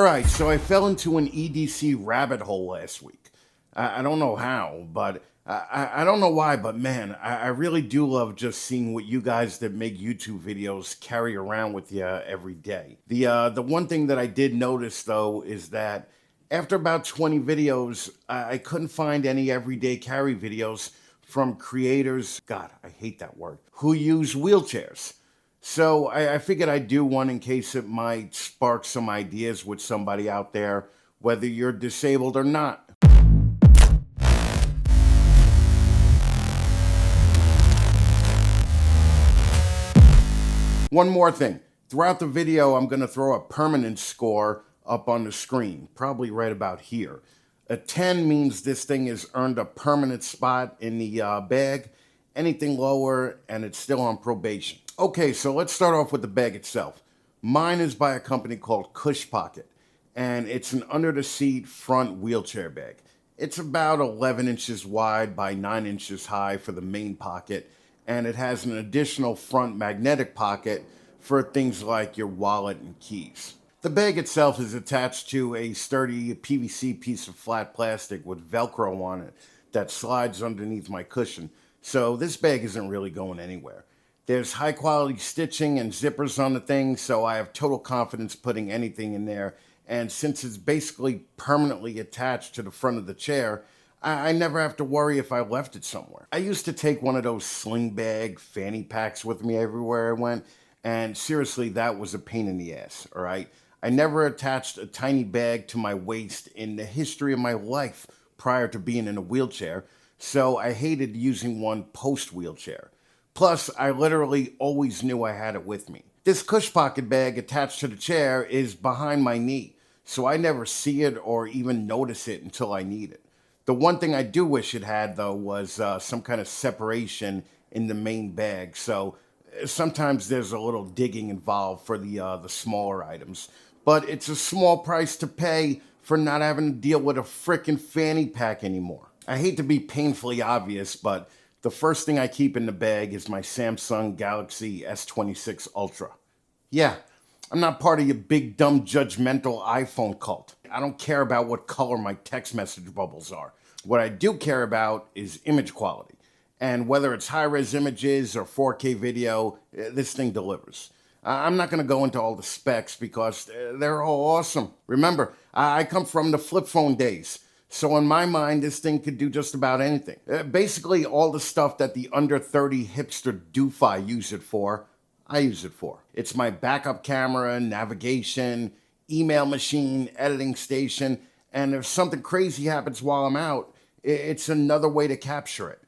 Alright, so I fell into an EDC rabbit hole last week. I don't know how, but I don't know why, but man, I really do love just seeing what you guys that make YouTube videos carry around with you every day. The one thing that I did notice though is that after about 20 videos, I couldn't find any everyday carry videos from creators, God, I hate that word, who use wheelchairs. So I figured I'd do one in case it might spark some ideas with somebody out there, whether you're disabled or not. One more thing. Throughout the video, I'm going to throw a permanent score up on the screen, probably right about here. A 10 means this thing has earned a permanent spot in the bag. Anything lower, and it's still on probation. Okay, so let's start off with the bag itself. Mine is by a company called Cush Pocket, and it's an under-the-seat front wheelchair bag. It's about 11 inches wide by 9 inches high for the main pocket, and it has an additional front magnetic pocket for things like your wallet and keys. The bag itself is attached to a sturdy PVC piece of flat plastic with Velcro on it that slides underneath my cushion. So this bag isn't really going anywhere. There's high quality stitching and zippers on the thing, so I have total confidence putting anything in there. And since it's basically permanently attached to the front of the chair, I never have to worry if I left it somewhere. I used to take one of those sling bag fanny packs with me everywhere I went, and seriously, that was a pain in the ass, all right? I never attached a tiny bag to my waist in the history of my life prior to being in a wheelchair, so I hated using one post-wheelchair. Plus, I literally always knew I had it with me. This Cush Pocket bag attached to the chair is behind my knee, so I never see it or even notice it until I need it. The one thing I do wish it had, though, was some kind of separation in the main bag, so sometimes there's a little digging involved for the smaller items. But it's a small price to pay for not having to deal with a frickin' fanny pack anymore. I hate to be painfully obvious, but the first thing I keep in the bag is my Samsung Galaxy S26 Ultra. Yeah, I'm not part of your big, dumb, judgmental iPhone cult. I don't care about what color my text message bubbles are. What I do care about is image quality. And whether it's high-res images or 4K video, this thing delivers. I'm not going to go into all the specs because they're all awesome. Remember, I come from the flip phone days. So in my mind, this thing could do just about anything. Basically, all the stuff that the under 30 hipster doofy use it for, I use it for. It's my backup camera, navigation, email machine, editing station, and if something crazy happens while I'm out, it's another way to capture it.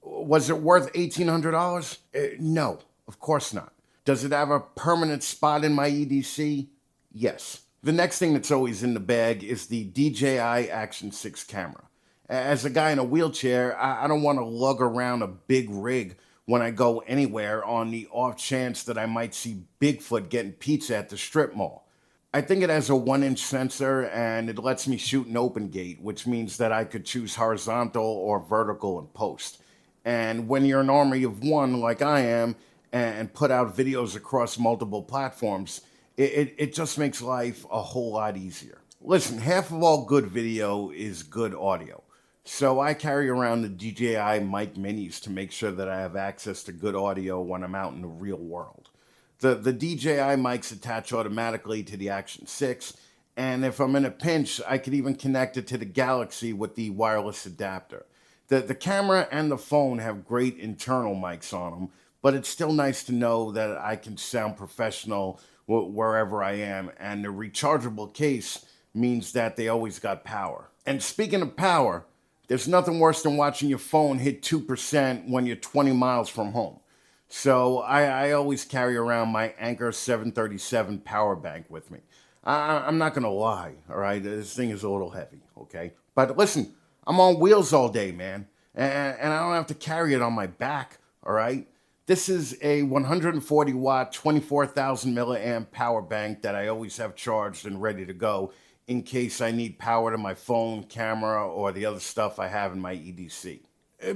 Was it worth $1,800? No, of course not. Does it have a permanent spot in my EDC? Yes. The next thing that's always in the bag is the DJI Action 6 camera. As a guy in a wheelchair, I don't want to lug around a big rig when I go anywhere on the off chance that I might see Bigfoot getting pizza at the strip mall. I think it has a 1-inch sensor and it lets me shoot an open gate, which means that I could choose horizontal or vertical in post. And when you're an army of one like I am and put out videos across multiple platforms, it just makes life a whole lot easier. Listen, half of all good video is good audio. So I carry around the DJI mic minis to make sure that I have access to good audio when I'm out in the real world. The DJI mics attach automatically to the Action 6, and if I'm in a pinch, I could even connect it to the Galaxy with the wireless adapter. The camera and the phone have great internal mics on them, but it's still nice to know that I can sound professional wherever I am, and the rechargeable case means that they always got power. And speaking of power, there's nothing worse than watching your phone hit 2% when you're 20 miles from home. So I always carry around my Anker 737 power bank with me. I'm not gonna lie, all right? This thing is a little heavy, okay? But listen, I'm on wheels all day, man, and I don't have to carry it on my back, all right? This is a 140 watt, 24,000 milliamp power bank that I always have charged and ready to go in case I need power to my phone, camera, or the other stuff I have in my EDC.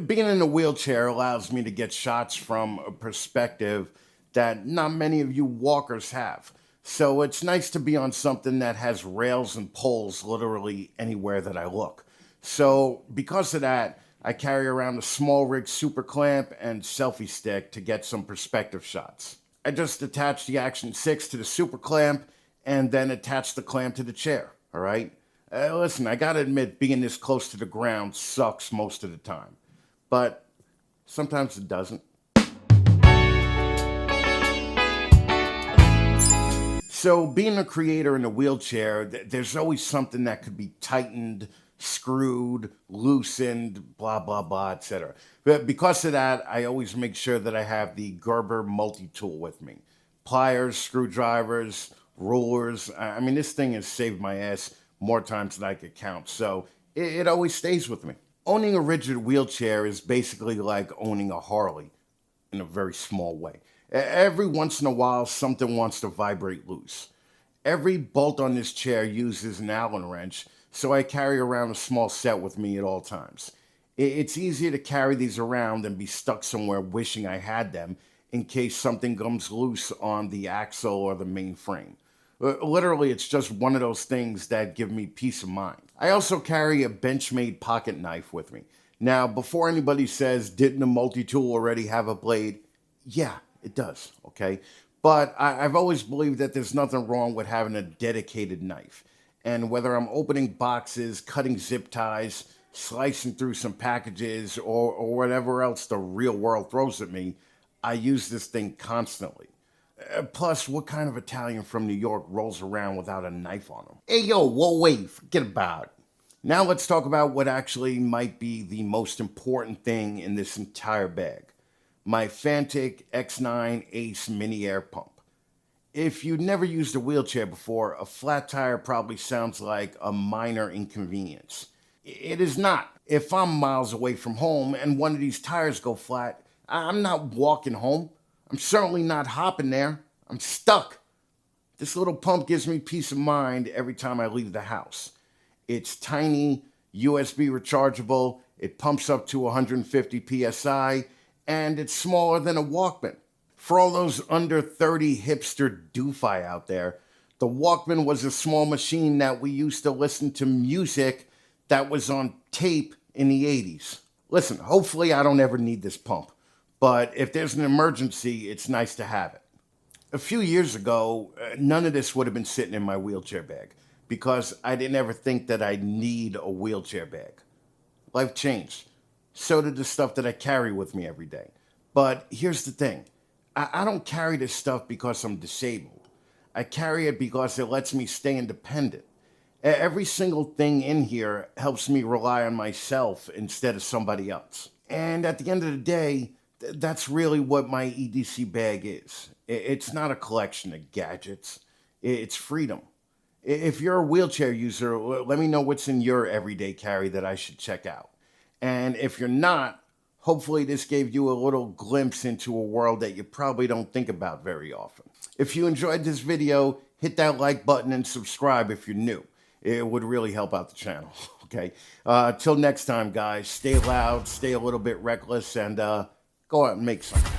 Being in a wheelchair allows me to get shots from a perspective that not many of you walkers have. So it's nice to be on something that has rails and poles literally anywhere that I look. So because of that, I carry around a small rig super clamp and selfie stick to get some perspective shots. I just attach the Action 6 to the super clamp and then attach the clamp to the chair, all right? Listen, I gotta admit, being this close to the ground sucks most of the time, but sometimes it doesn't. So being a creator in a wheelchair, there's always something that could be tightened, screwed, loosened, blah, blah, blah, etc. But because of that, I always make sure that I have the Gerber multi-tool with me. Pliers, screwdrivers, rulers. I mean, this thing has saved my ass more times than I could count, so it always stays with me. Owning a rigid wheelchair is basically like owning a Harley in a very small way. Every once in a while, something wants to vibrate loose. Every bolt on this chair uses an Allen wrench, so I carry around a small set with me at all times. It's easier to carry these around than be stuck somewhere wishing I had them in case something comes loose on the axle or the main frame. Literally, it's just one of those things that give me peace of mind. I also carry a Benchmade pocket knife with me. Now, before anybody says, didn't the multi-tool already have a blade? Yeah, it does, okay? But I've always believed that there's nothing wrong with having a dedicated knife. And whether I'm opening boxes, cutting zip ties, slicing through some packages, or whatever else the real world throws at me, I use this thing constantly. Plus, what kind of Italian from New York rolls around without a knife on him? Hey, yo, whoa, wait, forget about it. Now let's talk about what actually might be the most important thing in this entire bag. My Fantic X9 Ace Mini Air Pump. If you've never used a wheelchair before, a flat tire probably sounds like a minor inconvenience. It is not. If I'm miles away from home and one of these tires go flat, I'm not walking home. I'm certainly not hopping there. I'm stuck. This little pump gives me peace of mind every time I leave the house. It's tiny, USB rechargeable, it pumps up to 150 PSI, and it's smaller than a Walkman. For all those under 30 hipster doofi out there, the Walkman was a small machine that we used to listen to music that was on tape in the 80s. Listen, hopefully I don't ever need this pump, but if there's an emergency, it's nice to have it. A few years ago, none of this would have been sitting in my wheelchair bag because I didn't ever think that I'd need a wheelchair bag. Life changed. So did the stuff that I carry with me every day. But here's the thing. I don't carry this stuff because I'm disabled. I carry it because it lets me stay independent. Every single thing in here helps me rely on myself instead of somebody else. And at the end of the day, that's really what my EDC bag is. It's not a collection of gadgets. It's freedom. If you're a wheelchair user, let me know what's in your everyday carry that I should check out. And if you're not, hopefully this gave you a little glimpse into a world that you probably don't think about very often. If you enjoyed this video, hit that like button and subscribe if you're new. It would really help out the channel, okay? Till next time, guys, stay loud, stay a little bit reckless, and go out and make something.